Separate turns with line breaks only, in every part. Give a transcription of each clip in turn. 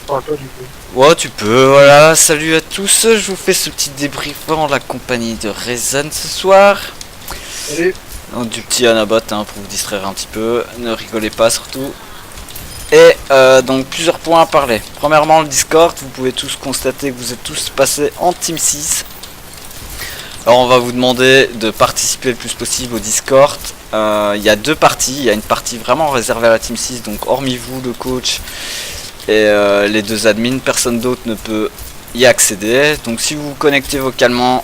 tu parles pas du coup.
Ouais, tu peux, voilà. Salut à tous, je vous fais ce petit débrief en la compagnie de Rezen ce soir.
Allez,
Donc, du petit Anabot hein, pour vous distraire un petit peu, ne rigolez pas surtout. Et donc plusieurs points à parler. Premièrement le Discord, vous pouvez tous constater que vous êtes tous passés en Team 6. Alors on va vous demander de participer le plus possible au Discord. Il y a deux parties, il y a une partie vraiment réservée à la Team 6, donc hormis vous, le coach et les deux admins, personne d'autre ne peut y accéder. Donc si vous vous connectez vocalement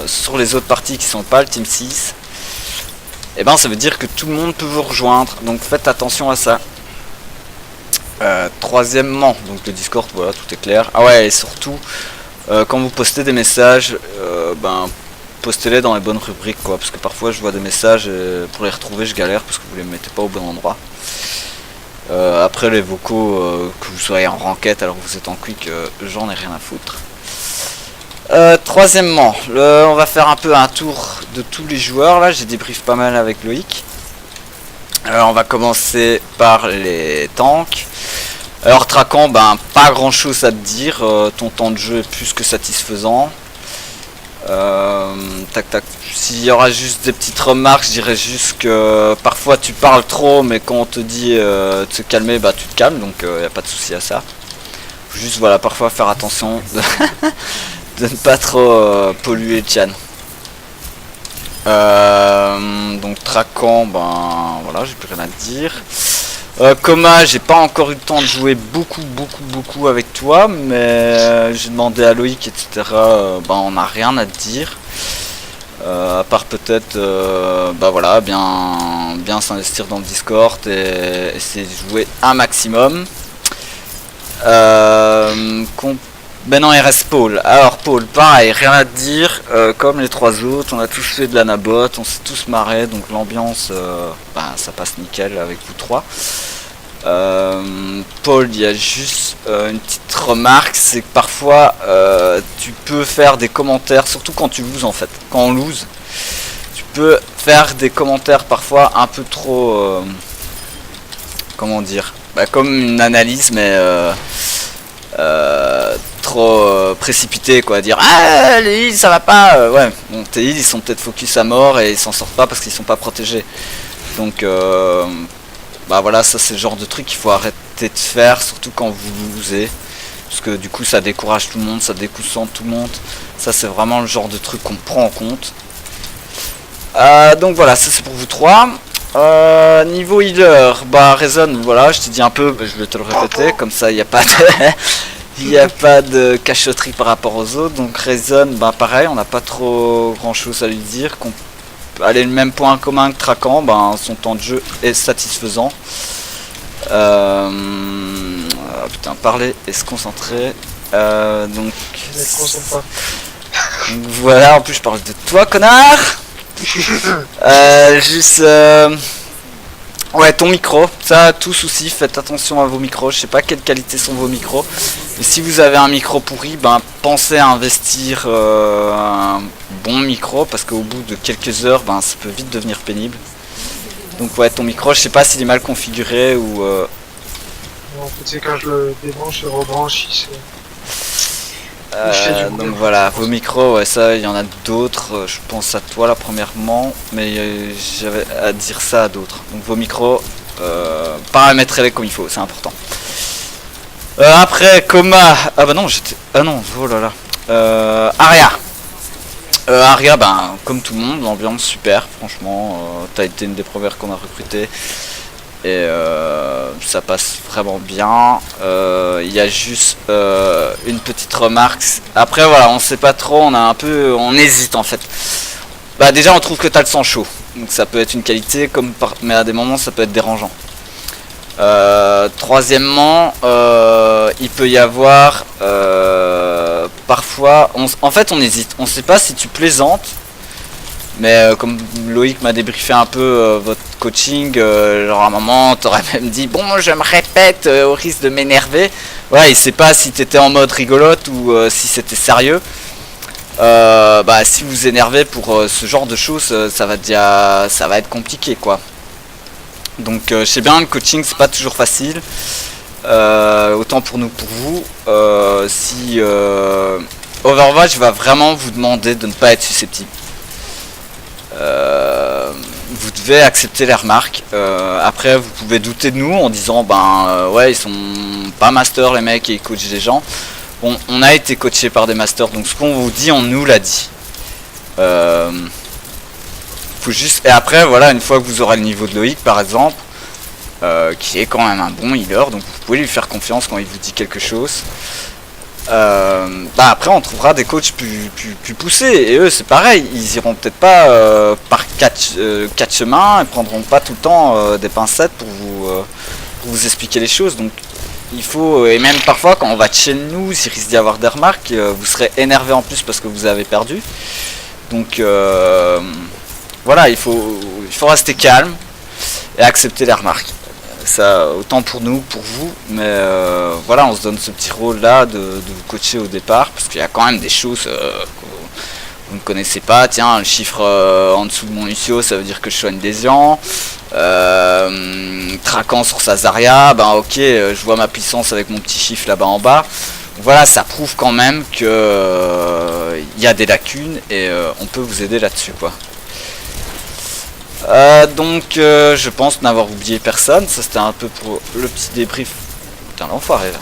sur les autres parties qui sont pas le Team 6, et ben ça veut dire que tout le monde peut vous rejoindre, donc faites attention à ça. Troisièmement, donc le Discord, voilà, tout est clair. Ah ouais, et surtout, quand vous postez des messages, ben postez-les dans les bonnes rubriques, quoi, parce que parfois je vois des messages et pour les retrouver je galère parce que vous les mettez pas au bon endroit. Après les vocaux, que vous soyez en ranked alors que vous êtes en quick, j'en ai rien à foutre. Troisièmement, on va faire un peu un tour de tous les joueurs. Là, j'ai débrief pas mal avec Loïc. Alors on va commencer par les tanks. Alors Traquant, ben pas grand chose à te dire, ton temps de jeu est plus que satisfaisant. Tac tac, s'il y aura juste des petites remarques, je dirais juste que parfois tu parles trop, mais quand on te dit de se calmer, bah tu te calmes, donc y a pas de souci à ça. Faut juste voilà, parfois faire attention de ne pas trop polluer Tian. Donc Traquant, ben voilà, j'ai plus rien à te dire. Coma, j'ai pas encore eu le temps de jouer beaucoup avec toi, mais j'ai demandé à Loïc, etc. Ben on n'a rien à te dire. À part peut-être, bah voilà, bien s'investir dans le Discord et essayer de jouer un maximum. Maintenant il reste Paul. Alors Paul, pareil, rien à te dire, comme les trois autres, on a tous fait de l'anabot, on s'est tous marré, donc l'ambiance, bah, ça passe nickel avec vous trois. Paul, il y a juste une petite remarque, c'est que parfois tu peux faire des commentaires, surtout quand tu loses en fait, quand on lose, tu peux faire des commentaires parfois un peu trop, comment dire, bah, comme une analyse mais trop précipité quoi, dire ah les heals ça va pas, ouais bon tes heals ils sont peut-être focus à mort et ils s'en sortent pas parce qu'ils sont pas protégés, donc bah voilà, ça c'est le genre de truc qu'il faut arrêter de faire, surtout quand vous losez, parce que du coup ça décourage tout le monde, ça déconcentre tout le monde, ça c'est vraiment le genre de truc qu'on prend en compte. Donc voilà, ça c'est pour vous trois. Niveau healer, bah Rezen, voilà, je t'ai dit un peu, je vais te le répéter, comme ça il n'y a pas de il n'y a pas de cachotterie par rapport aux autres. Donc Rezen, bah pareil, on n'a pas trop grand chose à lui dire, qu'on peut aller le même point commun que Traquant, bah son temps de jeu est satisfaisant. Putain, parler et se concentrer. Donc voilà, en plus je parle de toi connard. Juste ouais, ton micro, ça tout souci, faites attention à vos micros, je sais pas quelle qualité sont vos micros, mais si vous avez un micro pourri, ben pensez à investir un bon micro, parce qu'au bout de quelques heures, ben ça peut vite devenir pénible. Donc ouais, ton micro, je sais pas s'il est mal configuré ou
non, en fait, c'est quand je le débranche et rebranche,
donc voilà, vos micros, ouais, ça il y en a d'autres, je pense à toi là premièrement, mais j'avais à dire ça à d'autres. Donc vos micros, paramétrez-les comme il faut, c'est important. Après, Coma, ah bah non, j'étais, ah non, oh là là, Aria. Aria, ben comme tout le monde, l'ambiance super, franchement, t'as été une des premières qu'on a recrutées. Et ça passe vraiment bien. Il y a juste une petite remarque. Après voilà, on sait pas trop, on hésite en fait. Bah déjà on trouve que t'as le sang chaud, donc ça peut être une qualité, mais à des moments ça peut être dérangeant. Troisièmement, il peut y avoir parfois, en fait on hésite, on sait pas si tu plaisantes. Mais comme Loïc m'a débriefé un peu votre coaching, genre à un moment t'aurais même dit bon je me répète au risque de m'énerver. Ouais, il sait pas si t'étais en mode rigolote ou si c'était sérieux. Bah si vous énervez pour ce genre de choses, ça va être compliqué quoi. Donc je sais bien le coaching c'est pas toujours facile. autant pour nous pour vous. Si Overwatch va vraiment vous demander de ne pas être susceptible. Vous devez accepter les remarques. Après, vous pouvez douter de nous en disant ouais, ils sont pas masters les mecs et ils coachent des gens. Bon, on a été coaché par des masters, donc ce qu'on vous dit, on nous l'a dit. Faut juste... Et après, voilà, une fois que vous aurez le niveau de Loïc, par exemple, qui est quand même un bon healer, donc vous pouvez lui faire confiance quand il vous dit quelque chose. Après on trouvera des coachs plus poussés, et eux c'est pareil, ils iront peut-être pas par quatre chemins, ils prendront pas tout le temps des pincettes pour vous expliquer les choses. Donc il faut, et même parfois quand on va de chez nous, s'il risque d'y avoir des remarques, vous serez énervé en plus parce que vous avez perdu. Donc voilà, il faut rester calme et accepter les remarques. Ça, autant pour nous, pour vous, mais voilà, on se donne ce petit rôle là de vous coacher au départ, parce qu'il y a quand même des choses que vous ne connaissez pas. Tiens, le chiffre en dessous de mon Lucio, ça veut dire que je soigne des gens. Traquant sur sa Zarya, ok, je vois ma puissance avec mon petit chiffre là-bas en bas. Voilà, ça prouve quand même que il y a des lacunes et on peut vous aider là-dessus, quoi. Donc je pense n'avoir oublié personne. Ça c'était un peu pour le petit débrief. Putain, l'enfoiré là.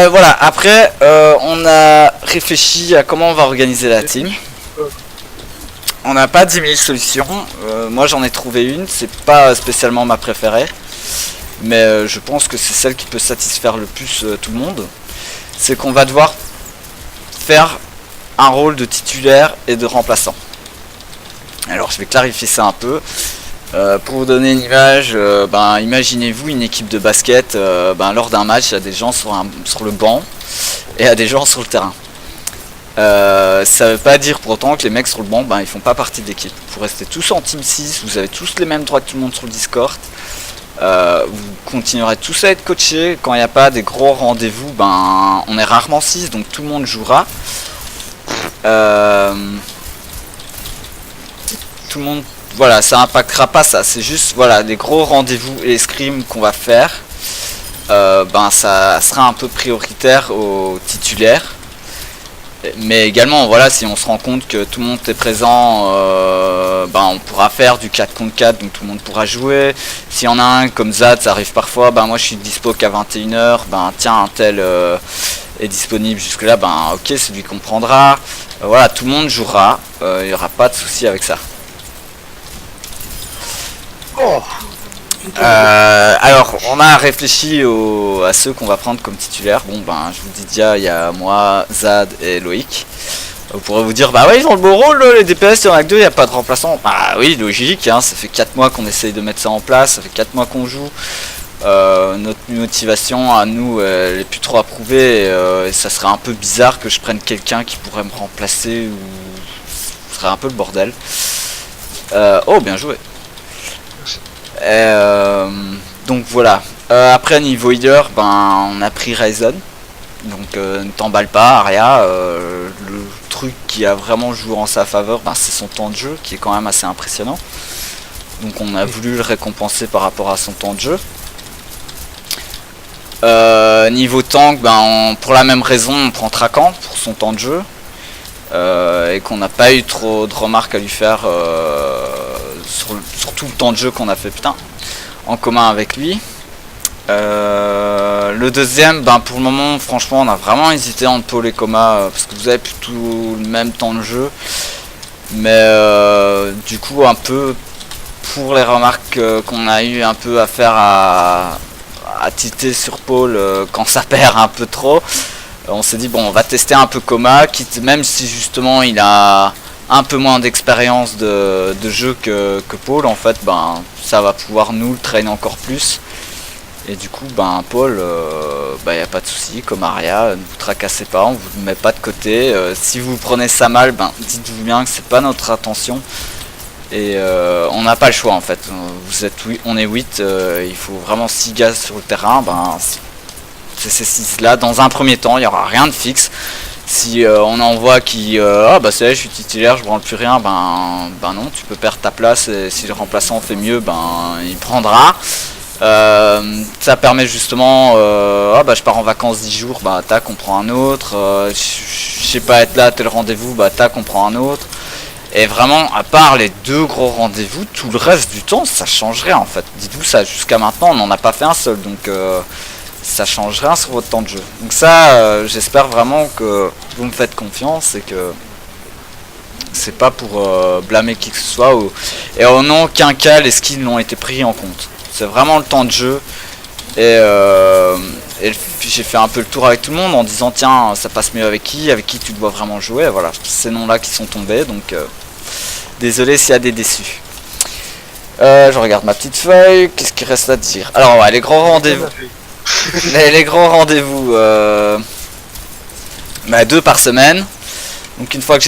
Voilà, après on a réfléchi à comment on va organiser la team. On n'a pas 10 000 solutions. Moi j'en ai trouvé une, c'est pas spécialement ma préférée, mais je pense que c'est celle qui peut satisfaire le plus tout le monde. C'est qu'on va devoir faire un rôle de titulaire et de remplaçant. Alors je vais clarifier ça un peu. Pour vous donner une image, imaginez-vous une équipe de basket, lors d'un match, il y a des gens sur le banc et il y a des gens sur le terrain. Ça veut pas dire pour autant que les mecs sur le banc, ils font pas partie de l'équipe. Vous restez tous en team 6, vous avez tous les mêmes droits que tout le monde sur le Discord. Vous continuerez tous à être coachés. Quand il n'y a pas des gros rendez-vous, on est rarement 6, donc tout le monde jouera. Tout le monde, voilà, ça impactera pas ça, c'est juste voilà les gros rendez-vous et les scrims qu'on va faire, ça sera un peu prioritaire aux titulaires, mais également voilà, si on se rend compte que tout le monde est présent, on pourra faire du 4 contre 4, donc tout le monde pourra jouer. S'il y en a un comme Zad, ça arrive parfois, moi je suis dispo qu'à 21 h, tiens, un tel est disponible jusque là, ok, c'est lui qu'on prendra. Voilà, tout le monde jouera, il n'y aura pas de souci avec ça. Alors on a réfléchi à ceux qu'on va prendre comme titulaires. Bon je vous dis déjà, il y a moi, Zad et Loïc. Vous pourrez vous dire ouais, ils ont le beau rôle les DPS, il y en a que 2, il n'y a pas de remplaçant. Oui, logique, hein, ça fait 4 mois qu'on essaye de mettre ça en place, ça fait 4 mois qu'on joue. Notre motivation à nous elle est plus trop approuvée, et ça serait un peu bizarre que je prenne quelqu'un qui pourrait me remplacer, ou ce serait un peu le bordel. Oh, bien joué. Donc voilà. Après niveau healer, on a pris Ryzen. Donc ne t'emballe pas, Aria. Le truc qui a vraiment joué en sa faveur, c'est son temps de jeu qui est quand même assez impressionnant. Donc on a voulu le récompenser par rapport à son temps de jeu. Niveau tank, pour la même raison, on prend Traquant pour son temps de jeu. Et qu'on n'a pas eu trop de remarques à lui faire sur tout le temps de jeu qu'on a fait en commun avec lui. Le deuxième, pour le moment, franchement, on a vraiment hésité entre Paul et Coma, parce que vous avez plutôt le même temps de jeu. Mais du coup, un peu pour les remarques qu'on a eu un peu à faire à titer sur Paul quand ça perd un peu trop, on s'est dit on va tester un peu Coma, quitte, même si justement il a un peu moins d'expérience de jeu que Paul, en fait ça va pouvoir nous le traîner encore plus. Et du coup Paul, y a pas de souci, comme Aria, ne vous tracassez pas, on vous met pas de côté. Si vous prenez ça mal, dites-vous bien que c'est pas notre intention. Et on n'a pas le choix en fait. On est 8, il faut vraiment 6 gars sur le terrain. C'est ces 6 là. Dans un premier temps, il n'y aura rien de fixe. Si on envoie qui c'est je suis titulaire, je branle plus rien, non, tu peux perdre ta place. Et si le remplaçant fait mieux, il prendra. Ça permet justement, ah bah je pars en vacances 10 jours, bah tac, on prend un autre. Je sais pas être là à tel rendez-vous, bah tac, on prend un autre. Et vraiment, à part les 2 gros rendez-vous, tout le reste du temps, ça change rien en fait. Dites-vous ça, jusqu'à maintenant, on n'en a pas fait un seul, donc ça change rien sur votre temps de jeu. Donc ça, j'espère vraiment que vous me faites confiance et que c'est pas pour blâmer qui que ce soit. Et en aucun cas, les skills n'ont été pris en compte. C'est vraiment le temps de jeu. Et j'ai fait un peu le tour avec tout le monde en disant tiens, ça passe mieux avec qui tu dois vraiment jouer. Et voilà, ces noms-là qui sont tombés, donc désolé s'il y a des déçus. Je regarde ma petite feuille, qu'est-ce qu'il reste à dire? Alors ouais, les grands rendez-vous. les grands rendez-vous, 2 par semaine. Donc une fois que